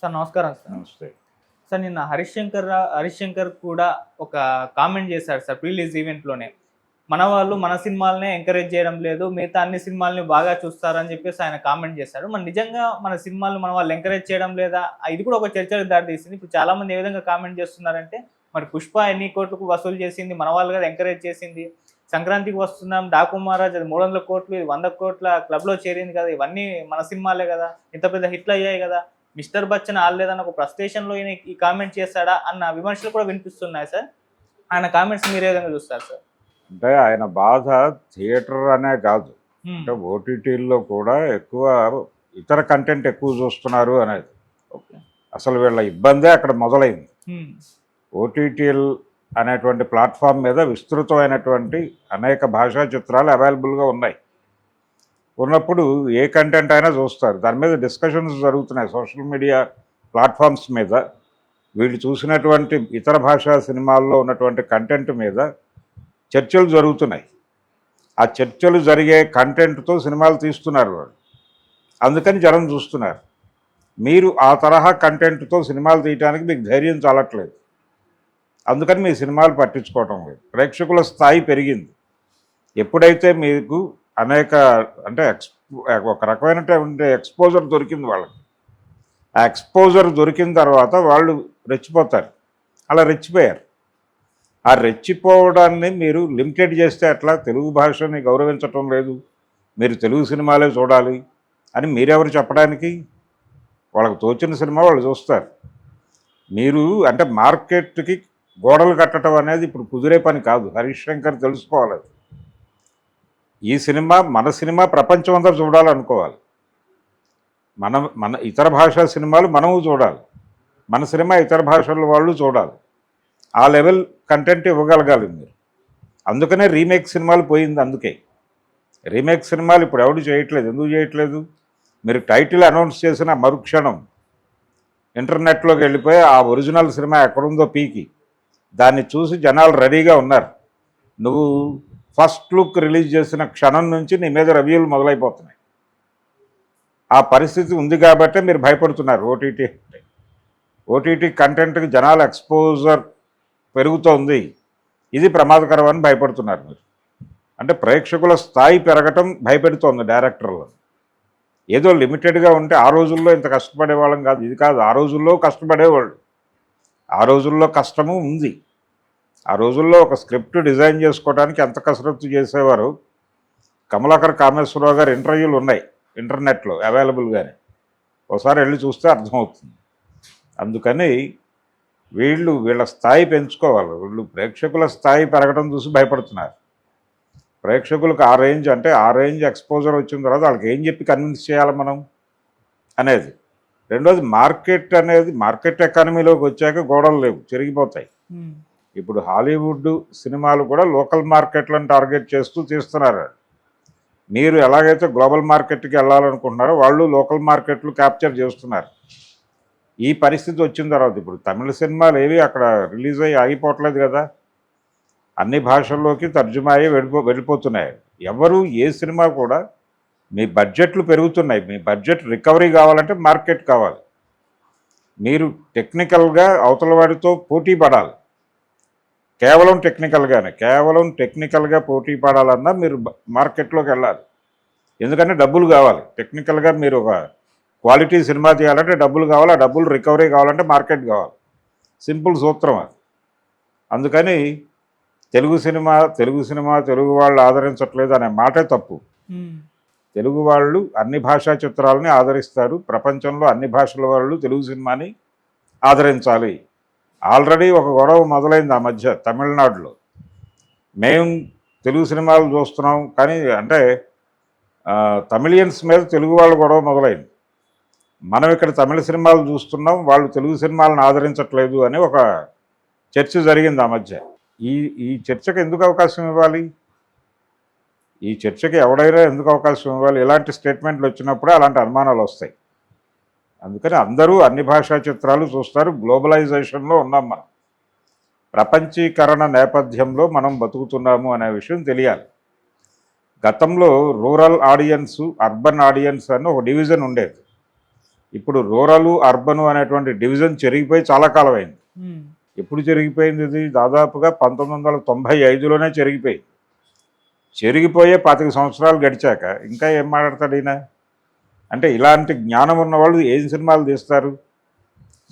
Sir నమస్కారం sir. నమస్తే. Sir నిన్న హరీష్ శంకర్ కూడా ఒక కామెంట్ చేశారు సార్ రిలీజ్ ఈవెంట్‌లోనే. మన వాళ్ళు మన సినిమాలనే ఎంకరేజ్ చేయడం లేదు. మిగతా అన్ని సినిమాలని బాగా చూస్తారని చెప్పేసి ఆయన కామెంట్ చేశారు. మరి నిజంగా మన సినిమాలు మన వాళ్ళు ఎంకరేజ్ చేయడం లేదా? ఇది కూడా ఒక చర్చకు దారితీసింది. ఇప్పుడు చాలామంది ఏ విధంగా కామెంట్ చేస్తున్నారంటే మరి 'పుష్ప' ఎన్ని కోట్లకు వసూలు చేసింది? మన వాళ్ళు కదా ఎంకరేజ్ చేసింది. సంక్రాంతికి వస్తున్నాం 'డాకు మహారాజ్' అది 300 కోట్లు, ఇది 100 కోట్ల క్లబ్‌లో చేరింది కదా! ఇవన్నీ మన సినిమాలే కదా! ఇంత పెద్ద హిట్లు అయ్యాయి కదా! మిస్టర్ బచ్చన్ ఆడలేదన్న ఒక ఫ్రస్ట్రేషన్‌లో ఈయన ఈ కామెంట్ చేశాడా అన్న విమర్శలు కూడా వినిపిస్తున్నాయి సార్. ఆయన కామెంట్స్ మీరు ఏ విధంగా చూస్తారు సార్? అంటే ఆయన బాధ థియేటర్ అనే కాదు, అంటే ఓటీటీల్లో కూడా ఎక్కువ ఇతర కంటెంట్ ఎక్కువ చూస్తున్నారు అనేది. ఓకే. అసలు వీళ్ళ ఇబ్బందే అక్కడ మొదలైంది. ఓటీటీల్ అనేటువంటి ప్లాట్ఫామ్ మీద విస్తృతమైనటువంటి అనేక భాషా చిత్రాలు అవైలబుల్గా ఉన్నాయి. ఉన్నప్పుడు ఏ కంటెంట్ అయినా చూస్తారు. దాని మీద డిస్కషన్స్ జరుగుతున్నాయి సోషల్ మీడియా ప్లాట్ఫామ్స్ మీద. వీళ్ళు చూసినటువంటి ఇతర భాషా సినిమాల్లో ఉన్నటువంటి కంటెంట్ మీద చర్చలు జరుగుతున్నాయి. ఆ చర్చలు జరిగే కంటెంట్తో సినిమాలు తీస్తున్నారు వాళ్ళు. అందుకని జనం చూస్తున్నారు. మీరు ఆ తరహా కంటెంట్తో సినిమాలు తీయడానికి మీకు ధైర్యం చాలట్లేదు. అందుకని మీ సినిమాలు పట్టించుకోవటం లేదు. ప్రేక్షకుల స్థాయి పెరిగింది. ఎప్పుడైతే మీకు అనేక అంటే ఒక రకమైనటువంటి ఎక్స్పోజర్ దొరికింది వాళ్ళకి, ఆ ఎక్స్పోజర్ దొరికిన తర్వాత వాళ్ళు రెచ్చిపోతారు. అలా రెచ్చిపోయారు. ఆ రెచ్చిపోవడాన్ని మీరు లిమిటెడ్ చేస్తే అట్లా తెలుగు భాషని గౌరవించటం లేదు, మీరు తెలుగు సినిమాలే చూడాలి అని మీరెవరు చెప్పడానికి? వాళ్ళకు తోచిన సినిమా వాళ్ళు చూస్తారు. మీరు అంటే మార్కెట్కి గోడలు కట్టడం అనేది ఇప్పుడు కుదిరే పని కాదు. హరీష్ శంకర్ తెలుసుకోవాలి. ఈ సినిమా మన సినిమా ప్రపంచం అంతా చూడాలనుకోవాలి. మన ఇతర భాషా సినిమాలు మనము చూడాలి, మన సినిమా ఇతర భాషల వాళ్ళు చూడాలి. ఆ లెవెల్ కంటెంట్ ఇవ్వగలగాలి మీరు. అందుకనే రీమేక్ సినిమాలు పోయింది. అందుకే రీమేక్ సినిమాలు ఇప్పుడు ఎవరు చేయట్లేదు. ఎందుకు చేయట్లేదు? మీరు టైటిల్ అనౌన్స్ చేసిన మరుక్షణం ఇంటర్నెట్లోకి వెళ్ళిపోయి ఆ ఒరిజినల్ సినిమా ఎక్కడుందో పీకి దాన్ని చూసి జనాలు రెడీగా ఉన్నారు. నువ్వు ఫస్ట్ లుక్ రిలీజ్ చేసిన క్షణం నుంచి నీ మీద రివ్యూలు మొదలైపోతున్నాయి. ఆ పరిస్థితి ఉంది కాబట్టే మీరు భయపడుతున్నారు. ఓటీటీ కంటెంట్కి జనాల ఎక్స్పోజర్ పెరుగుతోంది, ఇది ప్రమాదకరం అని భయపడుతున్నారు మీరు. అంటే ప్రేక్షకుల స్థాయి పెరగటం భయపెడుతోంది డైరెక్టర్లు. ఏదో లిమిటెడ్గా ఉంటే ఆ రోజుల్లో ఇంత కష్టపడేవాళ్ళం కాదు. ఇది కాదు, ఆ రోజుల్లో కష్టపడేవాళ్ళు. ఆ రోజుల్లో కష్టము ఉంది. ఆ రోజుల్లో ఒక స్క్రిప్ట్ డిజైన్ చేసుకోవడానికి ఎంత కసరత్తు చేసేవారు. కమలాకర్ కామేశ్వరరావు గారు ఇంటర్వ్యూలు ఉన్నాయి ఇంటర్నెట్లో అవైలబుల్గానే, ఒకసారి వెళ్ళి చూస్తే అర్థమవుతుంది. అందుకని వీళ్ళ స్థాయి పెంచుకోవాలి. వీళ్ళు ప్రేక్షకుల స్థాయి పెరగడం చూసి భయపడుతున్నారు. ప్రేక్షకులకు ఆ రేంజ్ ఎక్స్పోజర్ వచ్చిన తర్వాత వాళ్ళకి ఏం చెప్పి కన్విన్స్ చేయాలి మనం అనేది. రెండోది మార్కెట్ ఎకానమీలోకి వచ్చాక గోడలు లేవు, చెరిగిపోతాయి. ఇప్పుడు హాలీవుడ్ సినిమాలు కూడా లోకల్ మార్కెట్లను టార్గెట్ చేస్తూ తీస్తున్నారు. మీరు ఎలాగైతే గ్లోబల్ మార్కెట్కి వెళ్ళాలనుకుంటున్నారో వాళ్ళు లోకల్ మార్కెట్లు క్యాప్చర్ చేస్తున్నారు. ఈ పరిస్థితి వచ్చిన తర్వాత ఇప్పుడు తమిళ సినిమాలు ఏవి అక్కడ రిలీజ్ అయ్యి ఆగిపోవట్లేదు కదా, అన్ని భాషల్లోకి తర్జుమా అయ్యి వెళ్ళిపోతున్నాయి. ఎవరు ఏ సినిమా కూడా మీ బడ్జెట్లు పెరుగుతున్నాయి. మీ బడ్జెట్ రికవరీ కావాలంటే మార్కెట్ కావాలి. మీరు టెక్నికల్గా అవతల వాడితో పోటీ పడాలి. కేవలం టెక్నికల్గా పోటీ పడాలన్నా మీరు మార్కెట్లోకి వెళ్ళాలి. ఎందుకంటే డబ్బులు కావాలి. టెక్నికల్గా మీరు ఒక క్వాలిటీ సినిమా చేయాలంటే డబ్బులు కావాలి. ఆ డబ్బులు రికవరీ కావాలంటే మార్కెట్ కావాలి. సింపుల్ సూత్రం అది. అందుకని తెలుగు వాళ్ళు ఆదరించట్లేదు అనే మాటే తప్పు. తెలుగు వాళ్ళు అన్ని భాషా చిత్రాలని ఆదరిస్తారు. ప్రపంచంలో అన్ని భాషల వాళ్ళు తెలుగు సినిమాని ఆదరించాలి. ఆల్రెడీ ఒక గొడవ మొదలైంది ఆ మధ్య తమిళనాడులో. మేము తెలుగు సినిమాలు చూస్తున్నాం కానీ అంటే తమిళియన్స్ మీద తెలుగు వాళ్ళ గొడవ మొదలైంది. మనం ఇక్కడ తమిళ సినిమాలు చూస్తున్నాం, వాళ్ళు తెలుగు సినిమాలను ఆదరించట్లేదు అని ఒక చర్చ జరిగింది ఆ మధ్య. ఈ చర్చకు ఎందుకు అవకాశం ఇవ్వాలి? ఈ చర్చకి ఎవడైనా ఎందుకు అవకాశం ఇవ్వాలి? ఇలాంటి స్టేట్మెంట్లు వచ్చినప్పుడే అలాంటి అనుమానాలు వస్తాయి. అందుకని అందరూ అన్ని భాషా చిత్రాలు చూస్తారు. గ్లోబలైజేషన్లో ఉన్నాం మనం. ప్రపంచీకరణ నేపథ్యంలో మనం బతుకుతున్నాము అనే విషయం తెలియాలి. గతంలో రూరల్ ఆడియన్స్, అర్బన్ ఆడియన్స్ అని ఒక డివిజన్ ఉండేది. ఇప్పుడు రూరల్ అర్బన్ అనేటువంటి డివిజన్ చెరిగిపోయి చాలా కాలం అయింది. ఉమ్, ఎప్పుడు చెరిగిపోయింది ఇది? దాదాపుగా 1995లోనే చెరిగిపోయింది. చెరిగిపోయే 25 సంవత్సరాలు గడిచాక ఇంకా ఏం మాట్లాడతాడు ఈయన? అంటే ఇలాంటి జ్ఞానం ఉన్నవాళ్ళు ఏం సినిమాలు తీస్తారు?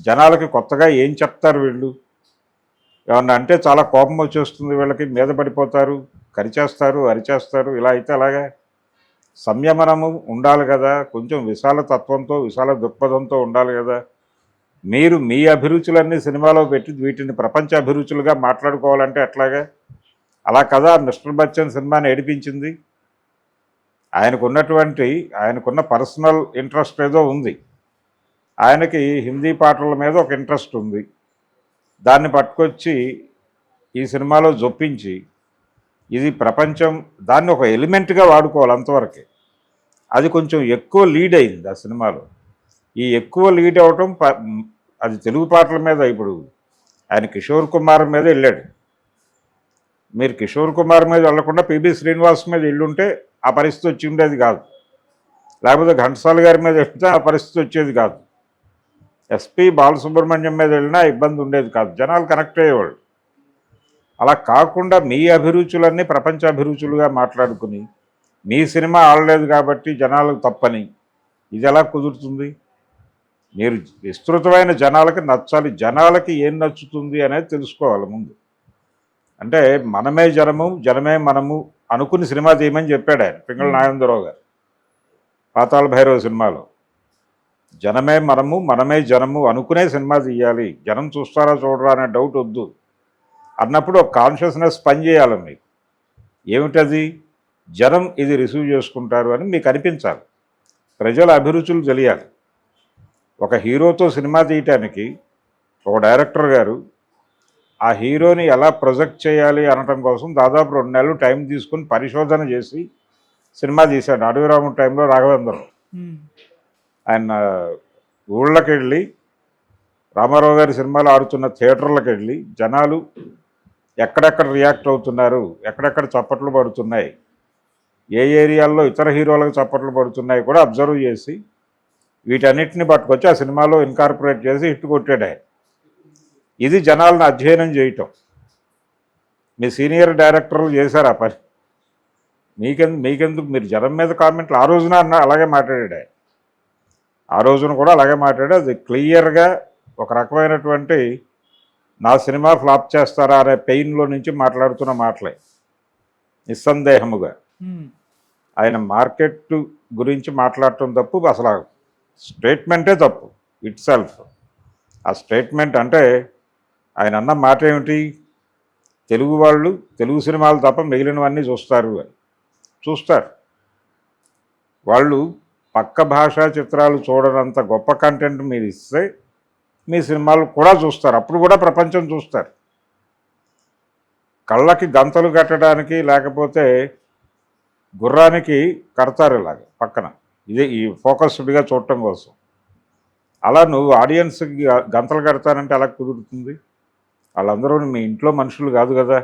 జనాలకి కొత్తగా ఏం చెప్తారు వీళ్ళు? ఏమన్నా అంటే చాలా కోపం వచ్చేస్తుంది వీళ్ళకి, మీద పడిపోతారు, కరిచేస్తారు, అరిచేస్తారు. ఇలా అయితే అలాగా సంయమనము ఉండాలి కదా, కొంచెం విశాల తత్వంతో విశాల దృక్పథంతో ఉండాలి కదా. మీరు మీ అభిరుచులన్నీ సినిమాలో పెట్టి వీటిని ప్రపంచ అభిరుచులుగా మాట్లాడుకోవాలంటే ఎట్లాగా? అలా కదా మిస్టర్ బచ్చన్ సినిమాని ఏడిపించింది. ఆయనకున్న పర్సనల్ ఇంట్రెస్ట్ ఏదో ఉంది. ఆయనకి హిందీ పాటల మీద ఒక ఇంట్రెస్ట్ ఉంది. దాన్ని పట్టుకొచ్చి ఈ సినిమాలో జొప్పించి ఇది ప్రపంచం దాన్ని ఒక ఎలిమెంట్గా వాడుకోవాలి అంతవరకే. అది కొంచెం ఎక్కువ లీడ్ అయింది ఆ సినిమాలో. ఈ ఎక్కువ లీడ్ అవటం అది తెలుగు పాటల మీద. ఇప్పుడు ఆయన కిషోర్ కుమార్ మీద వెళ్ళాడు. మీరు కిషోర్ కుమార్ మీద వెళ్లకుండా పిబి శ్రీనివాస్ మీద వెళ్ళుంటే ఆ పరిస్థితి వచ్చి ఉండేది కాదు. లేకపోతే ఘంటసాల గారి మీద వెళ్తే ఆ పరిస్థితి వచ్చేది కాదు. ఎస్పి బాలసుబ్రహ్మణ్యం మీద వెళ్ళినా ఇబ్బంది ఉండేది కాదు, జనాలు కనెక్ట్ అయ్యేవాళ్ళు. అలా కాకుండా మీ అభిరుచులన్నీ ప్రపంచ అభిరుచులుగా మాట్లాడుకుని మీ సినిమా ఆడలేదు కాబట్టి జనాలకు తప్పని, ఇది ఎలా కుదురుతుంది? మీరు విస్తృతమైన జనాలకి నచ్చాలి. జనాలకి ఏం నచ్చుతుంది అనేది తెలుసుకోవాలి ముందు. అంటే మనమే జనము, జనమే మనము అనుకుని సినిమా తీయమని చెప్పాడు ఆయన, పింగళ నాగేంద్రరావు గారు పాతాళ భైరవ సినిమాలో. జనమే మనము, మనమే జనము అనుకునే సినిమా తీయాలి. జనం చూస్తారా చూడరా అనే డౌట్ వద్దు అన్నప్పుడు ఒక కాన్షియస్నెస్ పనిచేయాలి మీకు. ఏమిటది? జనం ఇది రిసీవ్ చేసుకుంటారు అని మీకు అనిపించాలి. ప్రజల అభిరుచులు తెలియాలి. ఒక హీరోతో సినిమా తీయటానికి ఒక డైరెక్టర్ గారు ఆ హీరోని ఎలా ప్రొజెక్ట్ చేయాలి అనటం కోసం దాదాపు 2 నెలలు టైం తీసుకుని పరిశోధన చేసి సినిమా తీశాడు. అడవిరాముడు టైంలో రాఘవేంద్రం ఆయన ఊళ్ళకి వెళ్ళి రామారావు గారి సినిమాలు ఆడుతున్న థియేటర్లకు వెళ్ళి జనాలు ఎక్కడెక్కడ రియాక్ట్ అవుతున్నారు, ఎక్కడెక్కడ చప్పట్లు పడుతున్నాయి, ఏ ఏరియాల్లో ఇతర హీరోలకు చప్పట్లు పడుతున్నాయి కూడా అబ్జర్వ్ చేసి వీటన్నిటిని పట్టుకొచ్చి ఆ సినిమాలో ఇన్కార్పొరేట్ చేసి హిట్ కొట్టాడు ఆయన. ఇది జనాలను అధ్యయనం చేయటం. మీ సీనియర్ డైరెక్టర్లు చేశారు ఆ పని. మీకెందుకు? మీరు జనం మీద కామెంట్లు ఆ రోజున అలాగే మాట్లాడాడు ఆయన. ఆ రోజున కూడా అలాగే మాట్లాడాడు. అది క్లియర్గా ఒక రకమైనటువంటి నా సినిమా ఫ్లాప్ చేస్తారా అనే పెయిన్లో నుంచి మాట్లాడుతున్న మాటలే నిస్సందేహముగా. ఆయన మార్కెట్ గురించి మాట్లాడటం తప్పు, అసలు స్టేట్మెంటే తప్పు ఇట్ సెల్ఫ్. ఆ స్టేట్మెంట్ అంటే ఆయన అన్న మాట ఏమిటి? తెలుగు వాళ్ళు తెలుగు సినిమాలు తప్ప మిగిలినవన్నీ చూస్తారు అని. చూస్తారు. వాళ్ళు పక్క భాషా చిత్రాలు చూడనంత గొప్ప కంటెంట్ మీరు ఇస్తే మీ సినిమాలు కూడా చూస్తారు. అప్పుడు కూడా ప్రపంచం చూస్తారు. కళ్ళకి గంతలు కట్టడానికి లేకపోతే గుర్రానికి కడతారు ఇలాగ పక్కన, ఇదే ఈ ఫోకస్డ్గా చూడటం కోసం. అలా నువ్వు ఆడియన్స్కి గంతలు కడతానంటే ఎలా కుదురుతుంది? వాళ్ళందరూ మీ ఇంట్లో మనుషులు కాదు కదా.